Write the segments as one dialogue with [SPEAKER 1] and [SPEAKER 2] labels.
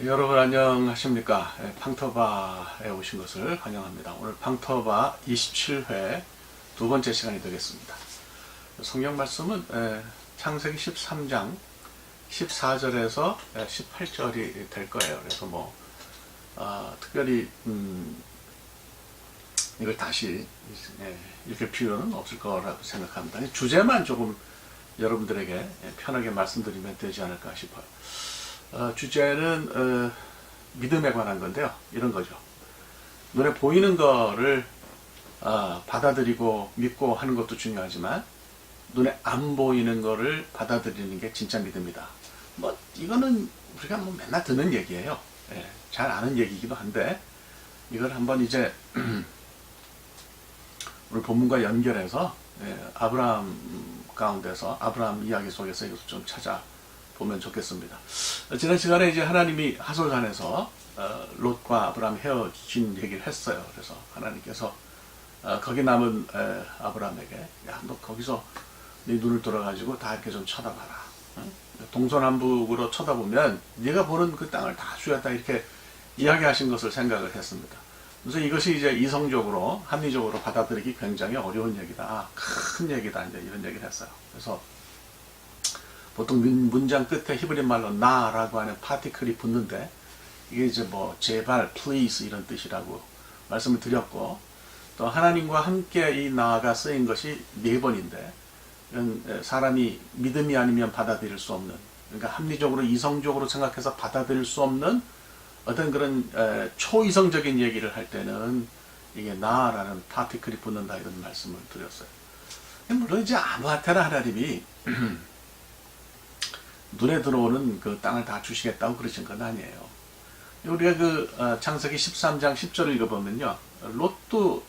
[SPEAKER 1] 여러분 안녕하십니까? 팡터바에 오신 것을 환영합니다. 오늘 팡터바 27회 두 번째 시간이 되겠습니다. 성경 말씀은 창세기 13장 14절에서 18절이 될 거예요. 그래서 특별히 이걸 다시 읽을 필요는 없을 거라고 생각합니다. 주제만 조금 여러분들에게 편하게 말씀드리면 되지 않을까 싶어요. 주제는 믿음에 관한 건데요. 이런 거죠. 눈에 보이는 거를 받아들이고 믿고 하는 것도 중요하지만 눈에 안 보이는 거를 받아들이는 게 진짜 믿음이다. 이거는 우리가 맨날 듣는 얘기예요. 잘 아는 얘기이기도 한데 이걸 한번 이제 오늘 본문과 연결해서 아브라함 가운데서 아브라함 이야기 속에서 이것을 좀 찾아보면 좋겠습니다. 지난 시간에 이제 하나님이 하솔산에서 롯과 아브라함 헤어진 얘기를 했어요. 그래서 하나님께서 거기 남은 아브라함에게 야, 너 거기서 네 눈을 들어가지고 다 이렇게 좀 쳐다봐라. 응? 동서남북으로 쳐다보면 네가 보는 그 땅을 다 주었다 이렇게 이야기하신 것을 생각을 했습니다. 그래서 이것이 이제 이성적으로 합리적으로 받아들이기 굉장히 어려운 얘기다. 큰 얘기다. 이제 이런 얘기를 했어요. 그래서 보통 문장 끝에 히브리 말로 나라고 하는 파티클이 붙는데 이게 이제 제발, please 이런 뜻이라고 말씀을 드렸고 또 하나님과 함께 이 나가 쓰인 것이 4번인데 이런 사람이 믿음이 아니면 받아들일 수 없는 그러니까 합리적으로 이성적으로 생각해서 받아들일 수 없는 어떤 그런 초이성적인 얘기를 할 때는 이게 나라는 파티클이 붙는다 이런 말씀을 드렸어요. 물론 이제 아무한테나 하나님이 눈에 들어오는 그 땅을 다 주시겠다고 그러신 건 아니에요. 우리가 창세기 13장 10절을 읽어보면요. 롯도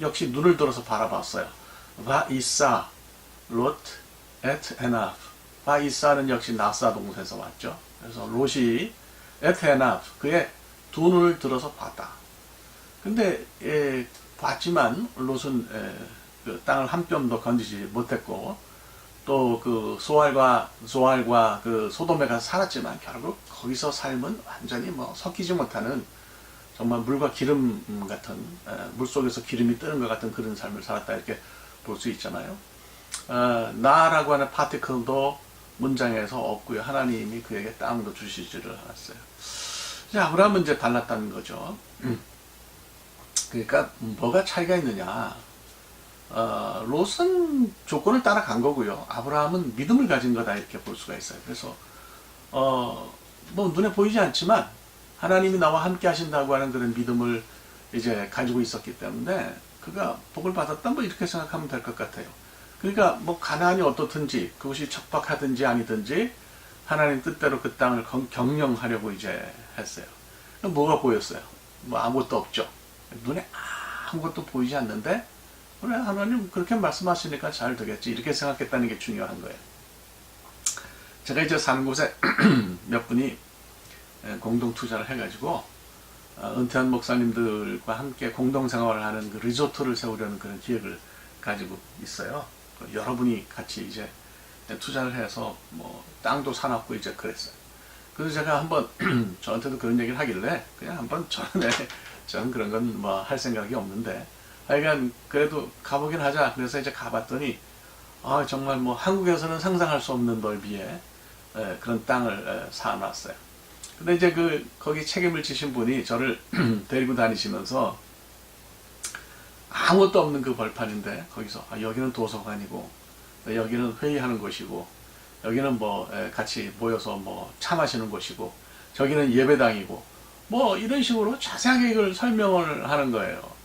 [SPEAKER 1] 역시 눈을 들어서 바라봤어요. 바이사 롯 엣 에나프. 바이사는 역시 나사 동사에서 왔죠. 그래서 롯이 엣 에나프 그의 두 눈을 들어서 봤다. 근데 봤지만 롯은 그 땅을 한 뼘도 건지지 못했고 또 그 소알과 그 소돔에 가서 살았지만 결국 거기서 삶은 완전히 섞이지 못하는 정말 물과 기름 같은 물 속에서 기름이 뜨는 것 같은 그런 삶을 살았다 이렇게 볼 수 있잖아요. 나라고 하는 파티클도 문장에서 없고요. 하나님이 그에게 땅도 주시지를 않았어요. 이제 아브라함은 이제 달랐다는 거죠. 그러니까 뭐가 차이가 있느냐? 롯은 조건을 따라간 거고요. 아브라함은 믿음을 가진 거다 이렇게 볼 수가 있어요. 그래서 눈에 보이지 않지만 하나님이 나와 함께 하신다고 하는 그런 믿음을 이제 가지고 있었기 때문에 그가 복을 받았다 이렇게 생각하면 될 것 같아요. 그러니까 가나안이 어떻든지 그것이 척박하든지 아니든지 하나님 뜻대로 그 땅을 경영하려고 이제 했어요. 뭐가 보였어요? 아무것도 없죠. 눈에 아무것도 보이지 않는데 그래 하나님 그렇게 말씀하시니까 잘 되겠지 이렇게 생각했다는 게 중요한 거예요. 제가 이제 산 곳에 몇 분이 공동 투자를 해가지고 은퇴한 목사님들과 함께 공동 생활을 하는 그 리조트를 세우려는 그런 기획을 가지고 있어요. 여러분이 같이 이제 투자를 해서 땅도 사놨고 이제 그랬어요. 그래서 제가 한번 저한테도 그런 얘기를 하길래 그냥 한번 저는 그런 건 할 생각이 없는데 하여간 그래도 가보긴 하자. 그래서 이제 가봤더니 정말 한국에서는 상상할 수 없는 넓이의 그런 땅을 사놨어요. 근데 이제 거기 책임을 지신 분이 저를 데리고 다니시면서 아무것도 없는 그 벌판인데 거기서 여기는 도서관이고 여기는 회의하는 곳이고 여기는 같이 모여서 차 마시는 곳이고 저기는 예배당이고 이런 식으로 자세하게 이걸 설명을 하는 거예요.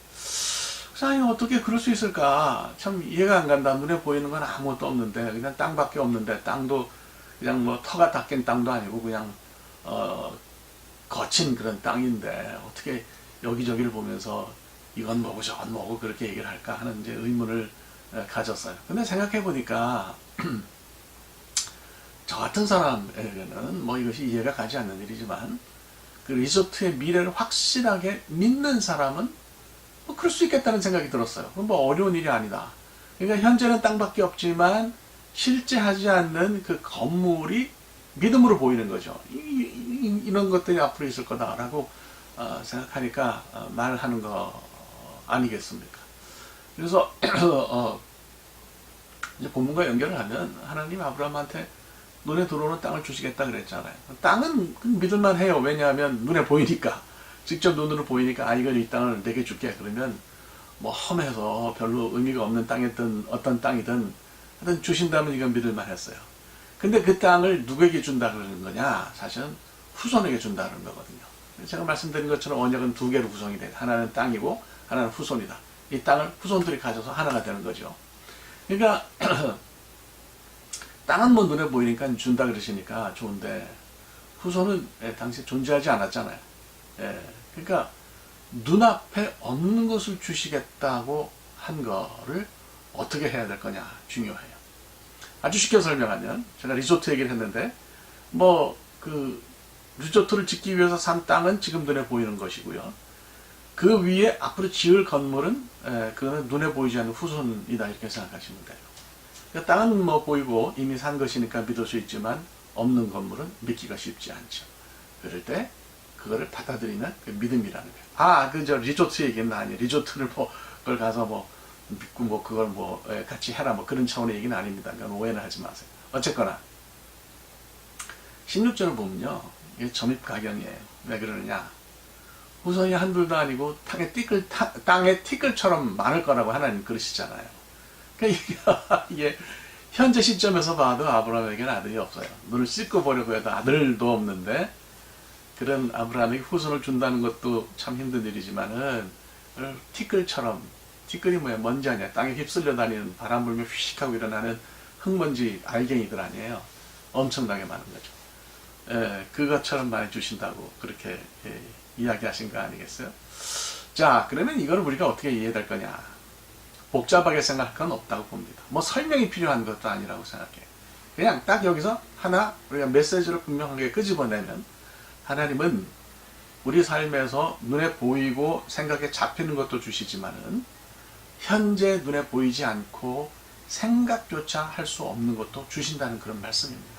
[SPEAKER 1] 그래서 어떻게 그럴 수 있을까 참 이해가 안 간다. 눈에 보이는 건 아무것도 없는데 그냥 땅밖에 없는데 땅도 그냥 터가 닦인 땅도 아니고 그냥 거친 그런 땅인데 어떻게 여기저기를 보면서 이건 뭐고 저건 뭐고 그렇게 얘기를 할까 하는 이제 의문을 가졌어요. 근데 생각해 보니까 저 같은 사람에게는 이것이 이해가 가지 않는 일이지만 그 리조트의 미래를 확실하게 믿는 사람은 그럴 수 있겠다는 생각이 들었어요. 어려운 일이 아니다. 그러니까 현재는 땅밖에 없지만 실제 하지 않는 그 건물이 믿음으로 보이는 거죠. 이런 것들이 앞으로 있을 거다라고 생각하니까 말하는 거 아니겠습니까? 그래서 이제 본문과 연결을 하면 하나님 아브라함한테 눈에 들어오는 땅을 주시겠다 그랬잖아요. 땅은 믿을만 해요. 왜냐하면 눈에 보이니까, 직접 눈으로 보이니까 이건 이 땅을 내게 줄게. 그러면 뭐 험해서 별로 의미가 없는 땅이든 어떤 땅이든 하여튼 주신다면 이건 믿을만 했어요. 근데 그 땅을 누구에게 준다 그러는 거냐? 사실은 후손에게 준다는 거거든요. 제가 말씀드린 것처럼 언약은 두 개로 구성이 돼요. 하나는 땅이고 하나는 후손이다. 이 땅을 후손들이 가져서 하나가 되는 거죠. 그러니까 땅은 뭐 눈에 보이니까 준다 그러시니까 좋은데 후손은 당시 존재하지 않았잖아요. 그러니까 눈앞에 없는 것을 주시겠다고 한 거를 어떻게 해야 될 거냐 중요해요. 아주 쉽게 설명하면 제가 리조트 얘기를 했는데 뭐 그 리조트를 짓기 위해서 산 땅은 지금 눈에 보이는 것이고요. 그 위에 앞으로 지을 건물은 그거는 눈에 보이지 않는 후손이다 이렇게 생각하시면 돼요. 그러니까 땅은 뭐 보이고 이미 산 것이니까 믿을 수 있지만 없는 건물은 믿기가 쉽지 않죠. 그럴 때 그거를 받아들이는 그 믿음이라는 거예요. 저 리조트 얘기는 아니에요. 리조트를 뭐 그걸 가서 뭐 믿고 뭐 그걸 뭐 같이 해라 뭐 그런 차원의 얘기는 아닙니다. 그러니까 오해는 하지 마세요. 어쨌거나 16절을 보면요. 이게 점입가경이에요. 왜 그러느냐? 후손이 한둘도 아니고 땅의 티끌처럼 많을 거라고 하나님 그러시잖아요. 그러니까 이게 현재 시점에서 봐도 아브라함에게는 아들이 없어요. 눈을 씻고 보려고 해도 아들도 없는데 그런 아브라함에게 후손을 준다는 것도 참 힘든 일이지만은 티끌처럼, 티끌이 뭐야? 먼지 아니야. 땅에 휩쓸려 다니는 바람 불면 휙 하고 일어나는 흙먼지 알갱이들 아니에요. 엄청나게 많은 거죠. 그것처럼 많이 주신다고 그렇게 이야기하신 거 아니겠어요? 자, 그러면 이걸 우리가 어떻게 이해될 거냐? 복잡하게 생각할 건 없다고 봅니다. 뭐 설명이 필요한 것도 아니라고 생각해요. 그냥 딱 여기서 하나 우리가 메시지를 분명하게 끄집어내면 하나님은 우리 삶에서 눈에 보이고 생각에 잡히는 것도 주시지만은 현재 눈에 보이지 않고 생각조차 할 수 없는 것도 주신다는 그런 말씀입니다.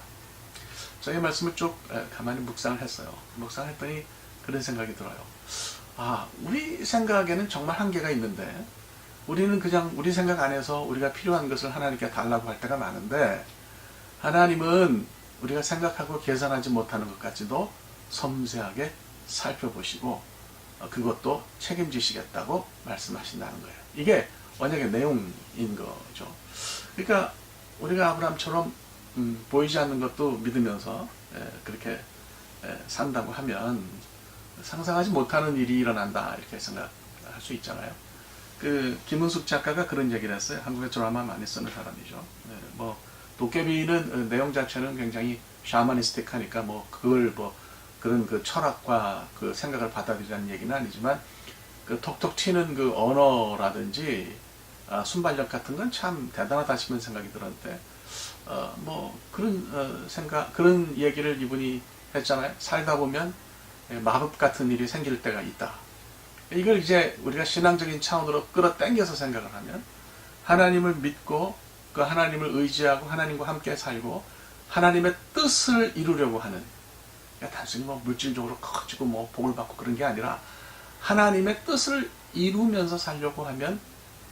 [SPEAKER 1] 저희 말씀을 쭉 가만히 묵상을 했어요. 묵상을 했더니 그런 생각이 들어요. 우리 생각에는 정말 한계가 있는데 우리는 그냥 우리 생각 안에서 우리가 필요한 것을 하나님께 달라고 할 때가 많은데 하나님은 우리가 생각하고 계산하지 못하는 것까지도 섬세하게 살펴보시고 그것도 책임지시겠다고 말씀하신다는 거예요. 이게 언약의 내용인 거죠. 그러니까 우리가 아브라함처럼 보이지 않는 것도 믿으면서 그렇게 산다고 하면 상상하지 못하는 일이 일어난다 이렇게 생각할 수 있잖아요. 그 김은숙 작가가 그런 얘기를 했어요. 한국에 드라마 많이 쓰는 사람이죠. 뭐 도깨비는 내용 자체는 굉장히 샤머니스틱하니까 뭐 그걸 뭐 그런 그 철학과 그 생각을 받아들이라는 얘기는 아니지만 그 톡톡 튀는 그 언어라든지 순발력 같은 건 참 대단하다 싶은 생각이 들었는데 뭐 그런 생각 그런 얘기를 이분이 했잖아요. 살다 보면 마법 같은 일이 생길 때가 있다. 이걸 이제 우리가 신앙적인 차원으로 끌어당겨서 생각을 하면 하나님을 믿고 그 하나님을 의지하고 하나님과 함께 살고 하나님의 뜻을 이루려고 하는 단순히 뭐 물질적으로 커지고 뭐 복을 받고 그런 게 아니라 하나님의 뜻을 이루면서 살려고 하면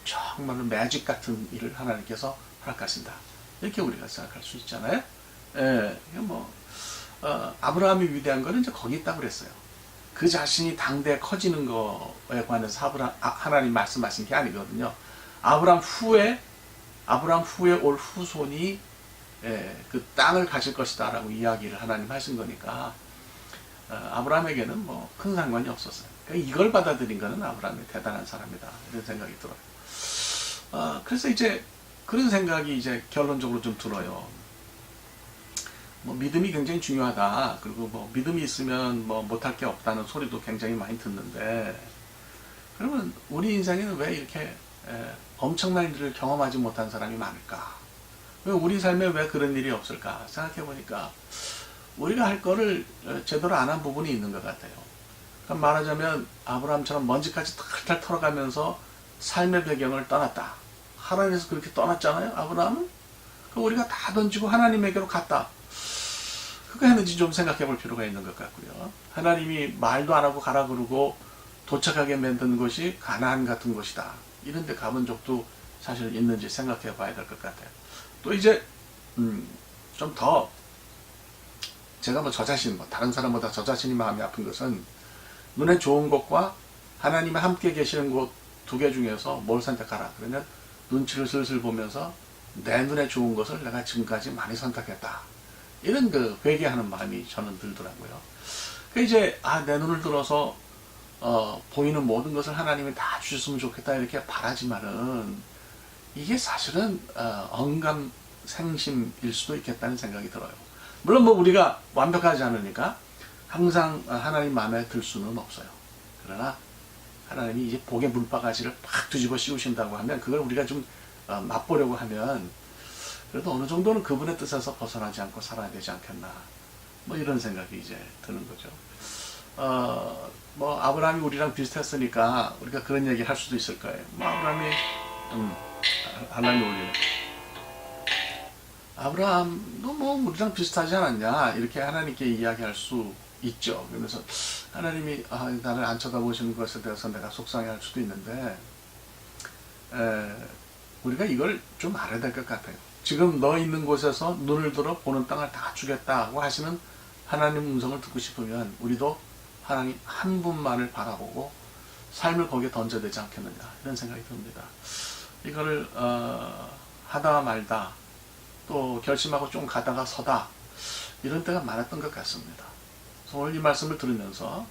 [SPEAKER 1] 정말로 매직 같은 일을 하나님께서 허락하신다. 이렇게 우리가 생각할 수 있잖아요. 뭐 아브라함이 위대한 거는 이제 거기 있다고 그랬어요. 그 자신이 당대에 커지는 거에 관해서 하나님 말씀하신 게 아니거든요. 아브라함 후에 올 후손이 그 땅을 가질 것이다 라고 이야기를 하나님 하신 거니까 아브라함에게는 뭐 큰 상관이 없었어요. 그러니까 이걸 받아들인 거는 아브라함이 대단한 사람이다 이런 생각이 들어요. 그래서 이제 그런 생각이 이제 결론적으로 좀 들어요. 뭐 믿음이 굉장히 중요하다. 그리고 뭐 믿음이 있으면 뭐 못할 게 없다는 소리도 굉장히 많이 듣는데 그러면 우리 인생에는 왜 이렇게 엄청난 일을 경험하지 못한 사람이 많을까? 왜 우리 삶에 왜 그런 일이 없을까? 생각해 보니까 우리가 할 거를 제대로 안 한 부분이 있는 것 같아요. 그러니까 말하자면 아브라함처럼 먼지까지 탈탈 털어가면서 삶의 배경을 떠났다. 하나님에서 그렇게 떠났잖아요. 아브라함은. 우리가 다 던지고 하나님에게로 갔다. 그거 했는지 좀 생각해 볼 필요가 있는 것 같고요. 하나님이 말도 안 하고 가라 그러고 도착하게 만든 것이 가나안 같은 곳이다. 이런 데 가본 적도 사실 있는지 생각해 봐야 될 것 같아요. 또 이제 좀 더 제가 뭐 저 자신, 다른 사람보다 저 자신이 마음이 아픈 것은 눈에 좋은 것과 하나님이 함께 계시는 곳 두 개 중에서 뭘 선택하라. 그러면 눈치를 슬슬 보면서 내 눈에 좋은 것을 내가 지금까지 많이 선택했다. 이런 그 회개하는 마음이 저는 들더라고요. 그 이제 내 눈을 들어서 보이는 모든 것을 하나님이 다 주셨으면 좋겠다 이렇게 바라지만은 이게 사실은 언감생심일 수도 있겠다는 생각이 들어요. 물론 뭐 우리가 완벽하지 않으니까 항상 하나님 마음에 들 수는 없어요. 그러나 하나님이 이제 복의 물바가지를 팍 뒤집어 씌우신다고 하면 그걸 우리가 좀 맛보려고 하면 그래도 어느 정도는 그분의 뜻에서 벗어나지 않고 살아야 되지 않겠나. 뭐 이런 생각이 이제 드는 거죠. 뭐 아브라함이 우리랑 비슷했으니까 우리가 그런 얘기 할 수도 있을 거예요. 뭐 아브라함이 하나님 올리네. 아브라함도 뭐 우리랑 비슷하지 않았냐 이렇게 하나님께 이야기할 수 있죠. 그러면서 하나님이 나를 안 쳐다보시는 것에 대해서 내가 속상해할 수도 있는데 우리가 이걸 좀 알아야 될 것 같아요. 지금 너 있는 곳에서 눈을 들어 보는 땅을 다 주겠다고 하시는 하나님 음성을 듣고 싶으면 우리도 하나님 한 분만을 바라보고 삶을 거기에 던져야 되지 않겠느냐 이런 생각이 듭니다. 이거를 하다 말다 또 결심하고 좀 가다가 서다 이런 때가 많았던 것 같습니다. 그래서 오늘 이 말씀을 들으면서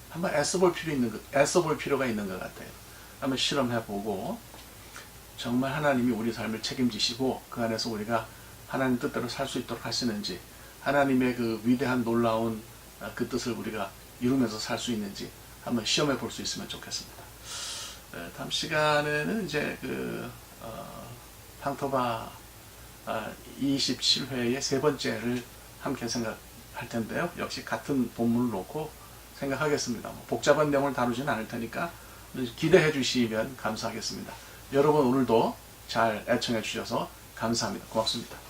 [SPEAKER 1] 한번 애써볼 필요가 있는 것 같아요. 한번 실험해보고 정말 하나님이 우리 삶을 책임지시고 그 안에서 우리가 하나님 뜻대로 살 수 있도록 하시는지 하나님의 그 위대한 놀라운 그 뜻을 우리가 이루면서 살 수 있는지 한번 시험해 볼 수 있으면 좋겠습니다. 다음 시간에는 이제 황토바 27회의 세 번째를 함께 생각할 텐데요. 역시 같은 본문을 놓고 생각하겠습니다. 복잡한 내용을 다루지는 않을 테니까 기대해 주시면 감사하겠습니다. 여러분 오늘도 잘 애청해 주셔서 감사합니다. 고맙습니다.